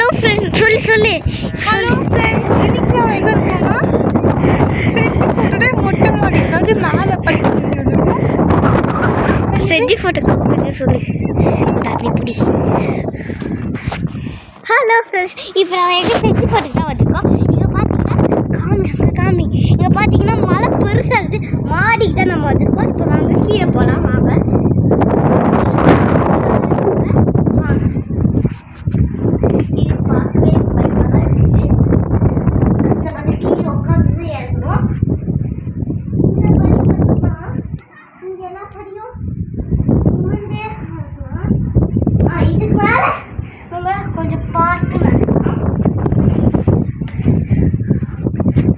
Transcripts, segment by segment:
Hello friends சொல்லு hello friends, இன்னைக்கு அவன் எங்கே இருக்கான்னா செஞ்சு போட்டுட்டு மொட்டை மாடி அதாவது மேலே படிக்க இருக்கும். செஞ்சு ஃபோட்டோ காமிங்க சொல்லு தண்ணி பிடி. ஹலோ ஃப்ரெண்ட்ஸ், இப்போ நம்ம எங்கே செஞ்சு ஃபோட்டோ தான் வந்திருக்கோம். இங்கே பார்த்தீங்கன்னா காமி இங்கே பார்த்தீங்கன்னா மழை பெருசாக இருக்குது. மாடிக்கு தான் நம்ம வந்திருக்கோம். இப்போ வாங்க கீழே போகலாம். வாங்க இது பார்க்கவே பயமாக இருக்குது. கஷ்டப்பட்டு கீழே உட்காந்து இறங்கணும். இந்த படி பார்த்தோம்னா இங்கே எல்லா படியும் நிமிர்ந்தே இதுக்கு மேலே நம்ம கொஞ்சம் பார்த்து நடக்கணும்.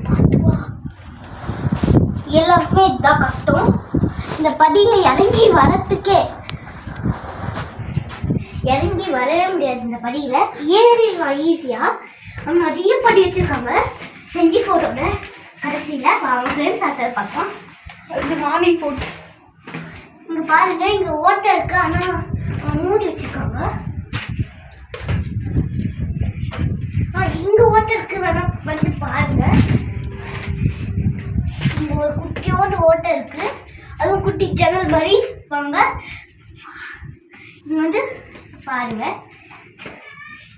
பார்த்துவா எல்லாருக்குமே இதுதான் கஷ்டம். இந்த படியில் இறங்கி வரவே முடியாது. இந்த படியில் ஏறிடலாம் ஈஸியாக. அவங்க நிறைய படி வச்சுருக்காங்க செஞ்சு ஃபோட்டோட கடைசியில். அவங்க ஃப்ரெண்ட்ஸ் அதை பார்த்தோம். இது மார்னிங் ஃபோட்டோ. இங்கே பாருங்கள், இங்கே ஓட்டை இருக்குது, ஆனால் மூடி வச்சுருக்காங்க. இங்கே ஓட்டை இருக்குது, வேணால் வந்து பாருங்கள். இங்கே ஒரு குட்டியோட ஓட்டை இருக்குது, அதுவும் குட்டி ஜன்னல் மாதிரி. வாங்க இங்கே வந்து பாருங்கள்.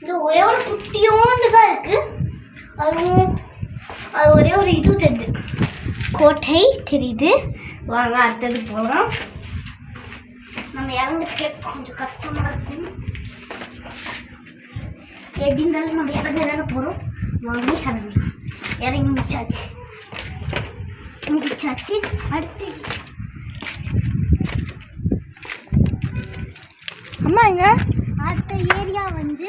இங்கே ஒரே ஒரு குட்டியோண்டு தான் இருக்குது. அதுவும் அது ஒரே ஒரு இது தெரியுது, கோட்டை தெரியுது. வாங்க அடுத்தது போகலாம். நம்ம இறங்குறதுக்கே கொஞ்சம் கஷ்டமாக இருக்கும். எப்படி இருந்தாலும் நம்ம இறங்க போகிறோம். வாங்கி இறங்கலாம். இறங்கி முடிச்சாச்சு. அடுத்து அம்மா எங்க அடுத்த ஏரியா வந்து